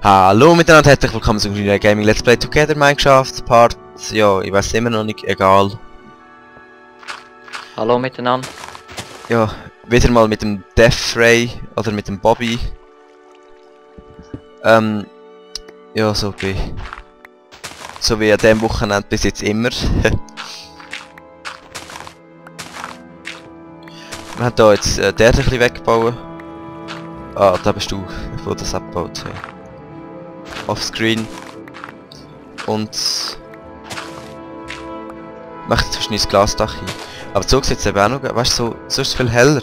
Hallo miteinander, herzlich willkommen zu Green Gaming Let's Play Together Minecraft Part, ja, ich weiß immer noch nicht, egal. Hallo miteinander. Ja, wieder mal mit dem Death Ray oder mit dem Bobby. Ja, so wie an dem Wochenende bis jetzt immer. Wir haben hier jetzt der ein bisschen weggebaut. Ah, da bist du, wo das abgebaut hat. Offscreen. Und macht jetzt wahrscheinlich das Glasdach hin. Aber so sieht es eben auch noch, weißt du, so ist es viel heller.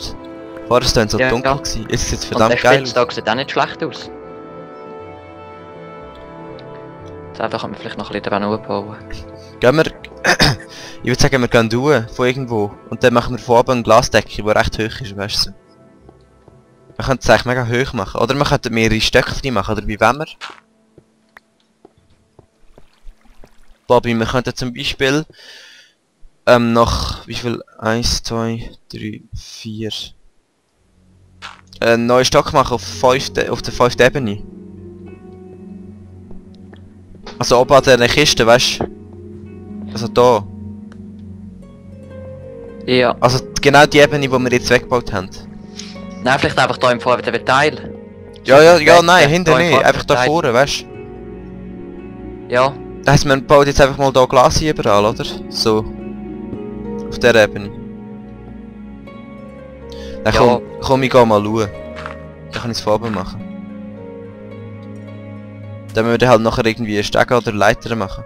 Vorher war es dann so dunkel gewesen, jetzt sieht es verdammt geil aus. Und der Spitztag sieht auch nicht schlecht aus. Da können wir vielleicht noch ein bisschen dran bauen. Gehen wir... ich würde sagen, wir gehen durch, von irgendwo. Und dann machen wir von oben eine Glasdecke, die recht hoch ist, weißt du. Man könnte es eigentlich mega hoch machen. Oder man könnte mehrere Stöckchen machen, oder wie wollen wir? Bobby, wir könnten zum Beispiel... noch... wie viel? 1, 2, 3, 4... einen neuen Stock machen auf der 5. Ebene. Also oben an der Kiste, weißt du? Also da. Ja. Also genau die Ebene, die wir jetzt weggebaut haben. Nein, vielleicht einfach hier im vorderen Teil. Ja, nein, hinten nicht. Einfach da vorne, weißt du? Ja. Das heisst, man baut jetzt einfach mal da Glas überall, oder? So. Auf der Ebene. Dann Ja. komm, ich geh mal schauen. Dann kann ich es von oben machen. Dann müssen wir halt nachher irgendwie Stege oder Leiter machen.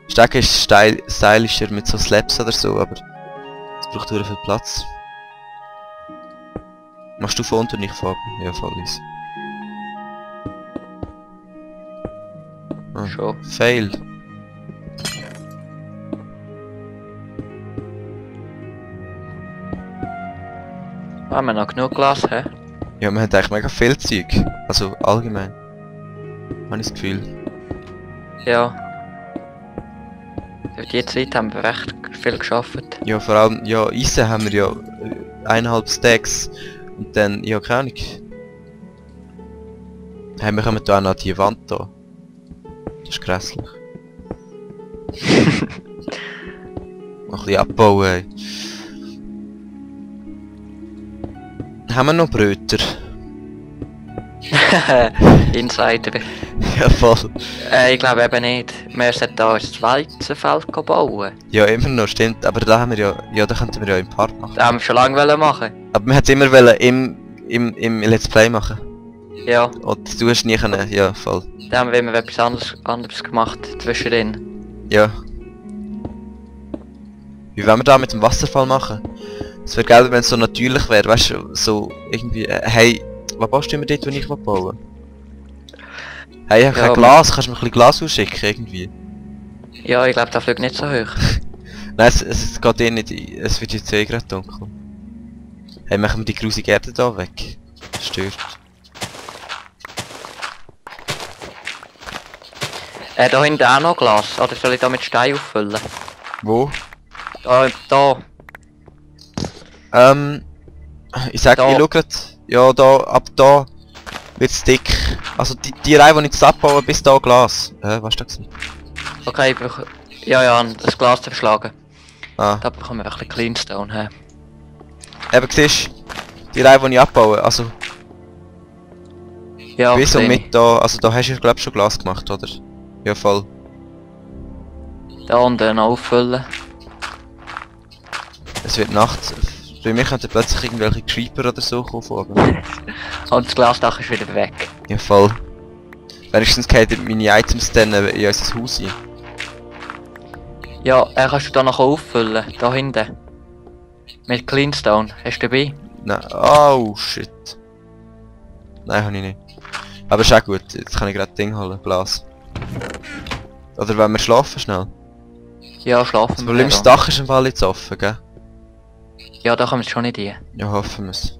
Stege ist stylischer mit so Slabs oder so, aber es braucht sehr viel Platz. Machst du von unten nicht von oben? Ja, voll easy. Ah, Schon. Fail. Haben wir noch genug Glas, hä? Ja, wir haben eigentlich mega viel Zeug. Also allgemein. Habe ich das Gefühl. Ja. Für die Zeit haben wir recht viel geschafft. Ja, vor allem, ja, Eisen haben wir ja 1,5 Stacks. Und dann, ja, keine Ahnung. Hey, wir kommen da auch noch die Wand da. Das ist grässlich. Noch ein bisschen abbauen, ey. Haben wir noch Bröter? Insider. Ja, voll. Ich glaube eben nicht. Wir sollten da ein Weizenfeld bauen. Ja, immer noch, stimmt. Aber da haben wir ja, da könnten wir ja im Part machen. Das haben wir schon lange machen. Aber wir hätten es immer wollen im Let's Play machen. Ja. Und du hast nie können, ja, voll. Da haben wir immer etwas anderes gemacht zwischendrin. Ja. Wie wollen wir da mit dem Wasserfall machen? Es wäre geil, wenn es so natürlich wäre, weißt du, so irgendwie, hey, was baust du immer dort, wo ich bauen? Hey, ich habe kein Glas, kannst du mir ein bisschen Glas ausschicken, irgendwie? Ja, ich glaube, das fliegt nicht so hoch. Nein, es geht eh nicht, es wird jetzt eh gerade dunkel. Hey, machen wir die grusige Erde da weg. Das stört. Da hinten auch noch Glas, oder soll ich da mit Stein auffüllen? Wo? Da. Ich sag, Da. ich schau grad, ja, da, ab da wird's dick. Also die Reihe, die ich jetzt abbaue, bis da Glas. Was ist das gewesen? Okay, ja, das Glas zu verschlagen. Ah. Da bekommen wir ein bisschen Cleanstone her. Eben, siehst du, die Reihe, die ich abbaue, also Ja, bis und sehe ich. mit da, also da hast du glaub schon Glas gemacht, oder? Ja, voll. Da unten noch auffüllen. Es wird nachts. Bei mir könnten plötzlich irgendwelche Creeper oder so kommen von oben. Und das Glasdach ist wieder weg. Ja, voll. Wenigstens gehen meine Items dann in unser Haus ein. Ja, kannst du da noch auffüllen, da hinten. Mit Cleanstone. Hast du dabei? Nein, oh shit. Nein, habe ich nicht. Aber ist auch gut, jetzt kann ich gerade Ding holen, Glas. Oder wenn wir schlafen schnell. Ja, schlafen Das Problem ist, das Dach ist im Fall jetzt offen, gell? Ja, da kommen wir schon nicht rein. Ja, hoffen wir es.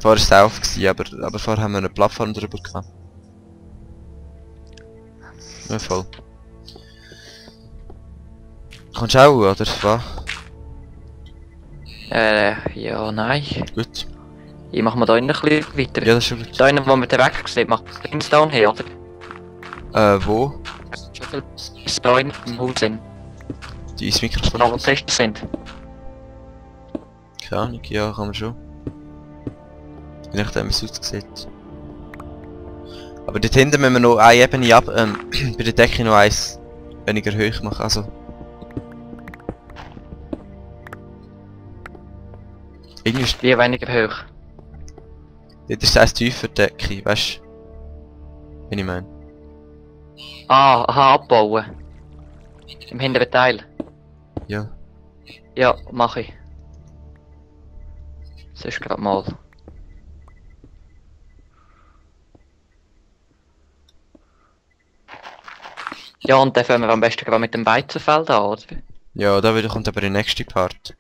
Vorher war es auf, aber vorher haben wir eine Plattform drüber gehabt. Ja, voll. Kommst du auch, oder was? Ja, nein. Gut. Ich mach mal da innen ein bisschen weiter. Ja, das ist schon gut. Da innen, wo man den Weg sieht, macht Cleanstone her, oder? Wo? Schon viel bis da innen im Haus sind. Die ins Mikrofon? Da wo die Kisten sind. Keine Ahnung, ja, kann man schon. Je nachdem, wie es aussieht. Aber dort hinten müssen wir noch eine Ebene ab, bei der Decke noch eins weniger hoch machen, also. Irgendwie ist, Wie weniger hoch. dort ist eins tiefer, die Decke, weißt du? Wie ich meine. Ah, aha, abbauen. Im hinteren Teil. Ja. Ja, mach ich. Das ist gerade mal. Ja, und dann fangen wir am besten gerade mit dem Weizenfeld an, oder? Ja, da wieder kommt aber der nächste Part.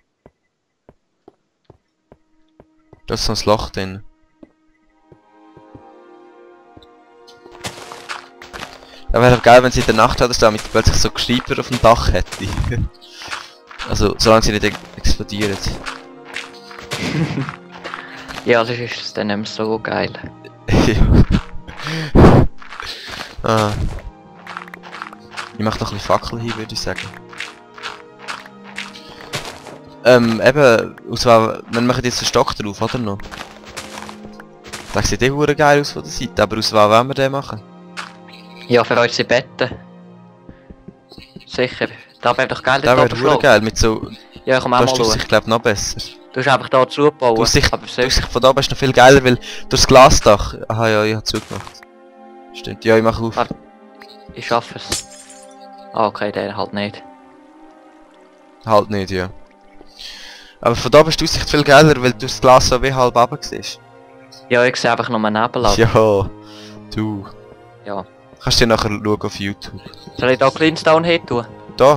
Da ist so ein Loch drin. Da wäre geil, wenn sie in der Nacht hat, damit plötzlich so Geschreiber auf dem Dach hätte. Also, solange sie nicht explodieren. Ja, das ist dann nicht mehr so geil. Ja. Ah. Ich mach doch ein bisschen Fackel hin, würde ich sagen. Eben, wir machen jetzt einen Stock drauf, oder noch? Das sieht eh hure geil aus von der Seite, aber aus was wollen wir den machen? Ja, für unsere Betten. Sicher. Da wäre doch geil, Der dort wäre hure geil, mit so... Ja, komm auch Da mal ist die schauen. Sicht, glaub noch besser. Du hast einfach da zubauen. Die Sicht, aber die selbst. Sicht von da oben ist noch viel geiler, weil durchs Glasdach... Aha, ja, ich habe zugemacht. Stimmt, ja, ich mach auf. Warte. Ich schaffe es. Ah, okay, der halt nicht. Halt nicht, ja. Aber von da oben ist die Aussicht viel geiler, weil du das Glas so wie halb runter siehst. Ja, ich sehe einfach nur einen Nebel ab. Ja, du. Ja. Kannst du dir nachher schauen auf YouTube. Soll ich da Cleanstone hin tun? Da,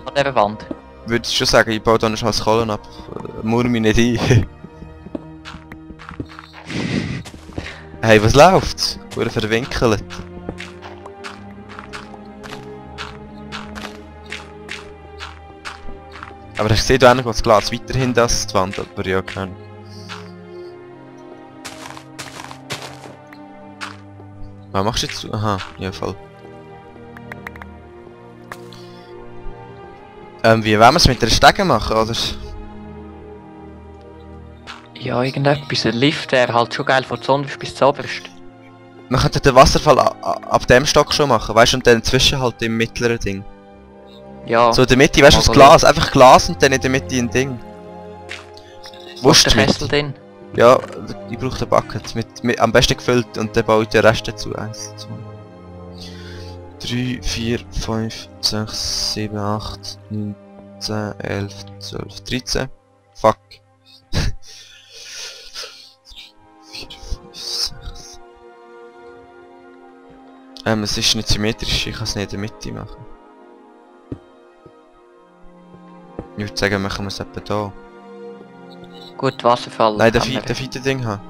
An dieser Wand? würde ich schon sagen, ich baue da noch als Kohlen ab. Murr mich nicht ein. Hey, was läuft? Wurde verwinkelt. Aber ich sehe da auch noch das Glas weiterhin das die Wand, aber ja, keine Ahnung. Was machst du jetzt? Aha, ja voll. Wie wollen wir es mit der Stege machen, oder? Ja, irgendetwas. Ein Lift wäre halt schon geil von der Sonne bis zur Oberst. Man könnte den Wasserfall ab dem Stock schon machen, weißt du, und dann zwischen halt im mittleren Ding. Ja. So in der Mitte, weißt du, das Aber Glas, einfach Glas und dann in der Mitte ein Ding. Wo ist der mit? Kessel drin? Ja, ich brauche den Bucket, mit am besten gefüllt und dann baue ich den Rest dazu. 1, 2, 3, 4, 5, 6, 7, 8, 9, 10, 11, 12, 13. Fuck. 4, 5, 6. Es ist nicht symmetrisch, ich kann es nicht in der Mitte machen. Ich würde sagen, machen wir es etwa da. Gut, Wasserfall. Nein, haben wir. darf ich das Ding haben?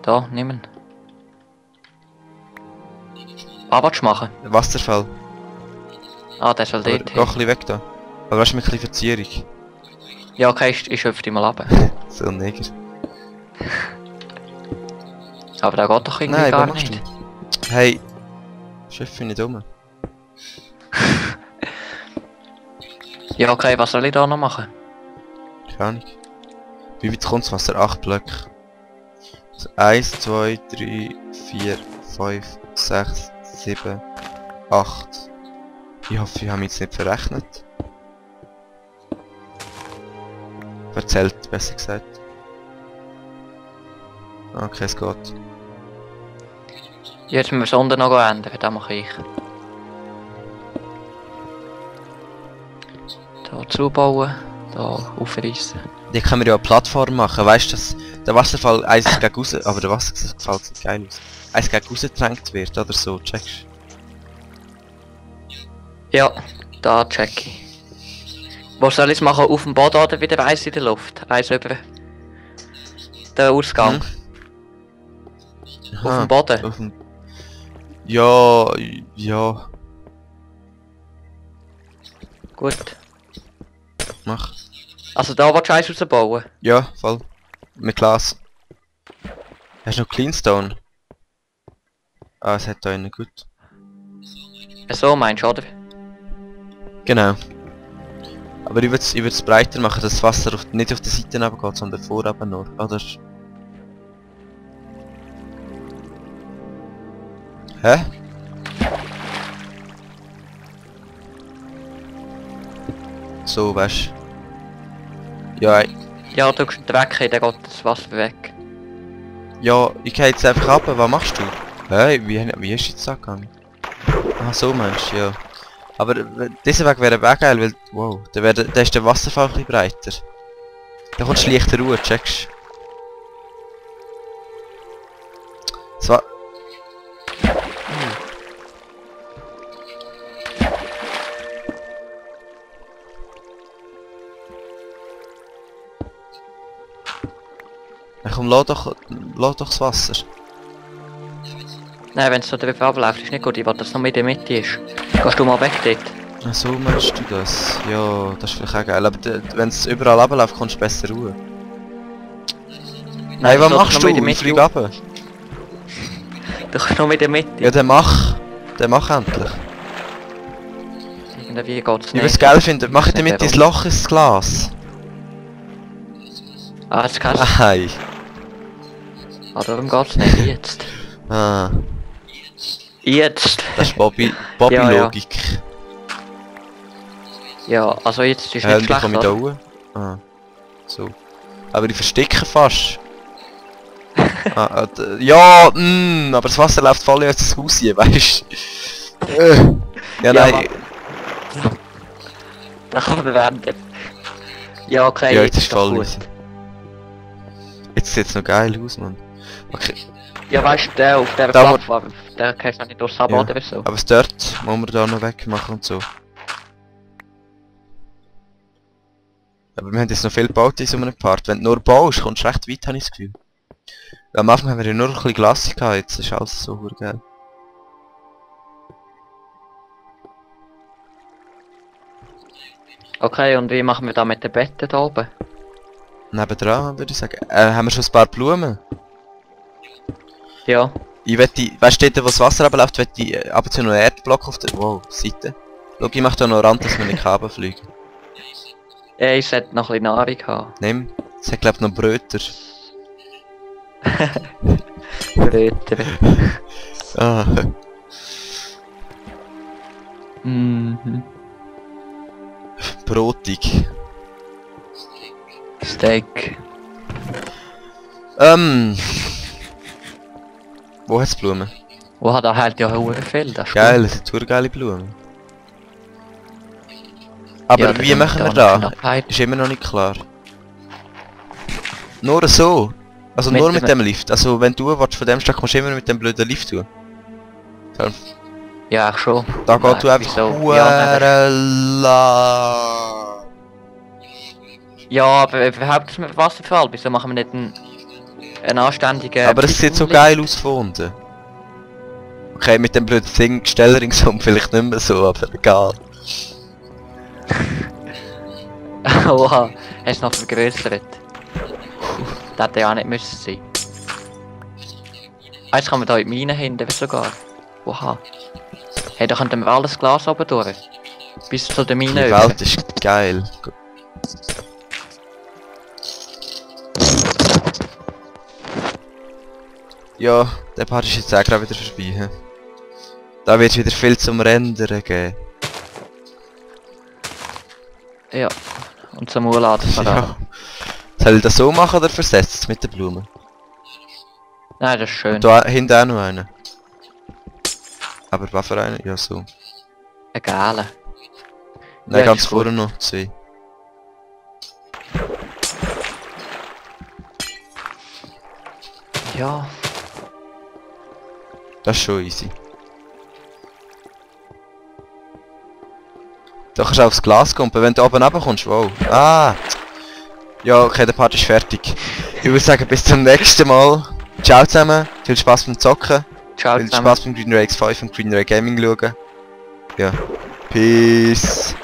Da, nehmen. Was willst du machen? Wasserfall. Ah, der soll Aber dort geh ein hin. bisschen weg da. Aber weißt du, mit ein bisschen Verzierung. Ja, okay, ich schöpfe die mal ab. So ein Neger. Aber da geht doch irgendwie Nein, gar was machst nicht. du? Hey, Chef, nicht um. Ja, okay, was soll ich da noch machen? Keine Ahnung. Wie weit kommt das Wasser? 8 Blöcke. Also 1, 2, 3, 4, 5, 6, 7, 8. Ich hoffe, ich habe mich jetzt nicht verrechnet. Verzählt, besser gesagt. Okay, es geht. Jetzt müssen wir es unten noch ändern, das mache ich. Da zubauen, da aufreißen. Hier können wir ja eine Plattform machen, weißt du, dass der Wasserfall eins gegen raus, aber der Wasserfall sieht geil aus. Eins gegen raus getränkt wird oder so, checkst Ja, da check ich. Wo soll ich es machen? Auf dem Boden oder wieder eins in der Luft? Eins über den Ausgang. du? Auf dem Boden? Auf dem... Ja, ja, Gut. mach. Also da willst du eins rausbauen? Ja, voll. Mit Glas. Hast du noch Cleanstone? Ah, es hat da einen, gut. So meinst du, oder? Genau. Aber ich würde es breiter machen, dass das Wasser nicht auf die Seite runtergeht, sondern vorab nur. Oder? Hä? So, weißt du. Ja, Ja, du kannst den Weg, dann geht das Wasser weg. ja, ich geh jetzt einfach ab, was machst du? Hä? Wie ist jetzt das gegangen? Ah, so meinst du, ja. Aber dieser Weg wäre auch geil, weil, wow, da ist der Wasserfall ein bisschen breiter. Da kommst du leichter Ruhe, checkst du? So. Ja, komm, lass doch das Wasser. Nein, wenn es so drüber abläuft, ist nicht gut. Ich will, dass es noch mit in der Mitte ist. Gehst du mal weg dort? Ach so meinst du das? Ja, das ist vielleicht auch geil, aber wenn es überall runterläuft, kommst du besser Ruhe. Nein, was machst du? Ich flieg runter. Du kannst noch mit in der Mitte. Ja, dann mach endlich. Irgendwie geht's Ich nicht. würde es geil finden, mach in der Mitte ins Loch ins Glas. Ah, jetzt kannst du... Nein. Ah, darum geht's nicht. Jetzt. Ah, Jetzt. das ist Bobby Ja, ja. Logik. Ja, also jetzt ist Ich nicht schlecht, komme da oder? hoch. Ah, so. Aber ich verstecke fast. Ja, aber das Wasser läuft voll in das Haus hier, weißt du? Ja, nein. Da kann man werden. Ja, okay, Ja, jetzt ist doch voll gut. easy. Jetzt sieht es noch geil aus, Mann. Okay. Ja, weißt du, der auf der Da, wo- Plattform, der kannst du nicht durchs Sabbat Ja. oder so. Aber das dort muss man da noch wegmachen und so. Aber wir haben jetzt noch viel gebaut in so einem Part. Wenn du nur baust, kommst du recht weit, habe ich das Gefühl. Am Anfang haben wir ja nur ein bisschen Glas gehabt, jetzt ist alles so geil. Okay, und wie machen wir da mit den Betten da oben? Nebendran würde ich sagen. Haben wir schon ein paar Blumen? Ja. Ich wette, weißt du, dort wo das Wasser abläuft, wette ich ab und zu noch einen Erdblock auf der Seite. Schau, ich mache da noch einen Rand, dass wir nicht Kabel fliegen. Ja, ich sollte noch ein bisschen Nahrung haben. Nimm. Es hat glaub ich noch Bröter. Bröter. Ah. Mhm. Brotig. Steak. Wo hat's Blumen? Wow, da hält ja hure viel, das ist Geil, gut. es sind total geile Blumen. Aber Ja, wie dann machen wir noch da? Knappheit. Ist immer noch nicht klar. Nur so? Also Mit nur dem- mit dem Lift? Also wenn du willst, von dem Stück kommst du immer mit dem blöden Lift tun? So, Ja, ich schon. da geht du Nein, einfach wieso? Ja, huere ja, aber überhaupt ist mit Wasserfall. Wieso machen wir nicht einen anständigen... Aber es sieht so geil aus von unten. Okay, mit dem blöden Ding, Gestell ringsum vielleicht nicht mehr so, aber egal. Oha, hast du noch vergrößert. Das hätte ja auch nicht müssen sein. Ah, jetzt kann man da in die Mine hinten sogar. Oha. Hey, da könnten wir alles Glas oben durch. Bis zu der Die Mine Welt ist geil. Ja, der Part ist jetzt auch gerade wieder vorbei. He? Da wird wieder viel zum Rendern geben. Ja. Und zum Urladen von da. Ja. Soll ich das so machen oder versetzt mit den Blumen? Nein, das ist schön. Und da hinten auch noch einen. Aber was für einen? Ja, so. Ein Gale. Nein, Ja, ganz ist gut. vorne noch zwei. Ja. Das ist schon easy. Da kannst du aufs Glas kommen, wenn du oben runterkommst, wow. Ah! Ja, okay, der Part ist fertig. Ich würde sagen, bis zum nächsten Mal. Ciao zusammen, viel Spaß beim Zocken, Ciao viel zusammen. Spaß beim Green Ray X5 und Green Ray Gaming schauen. Ja. Peace!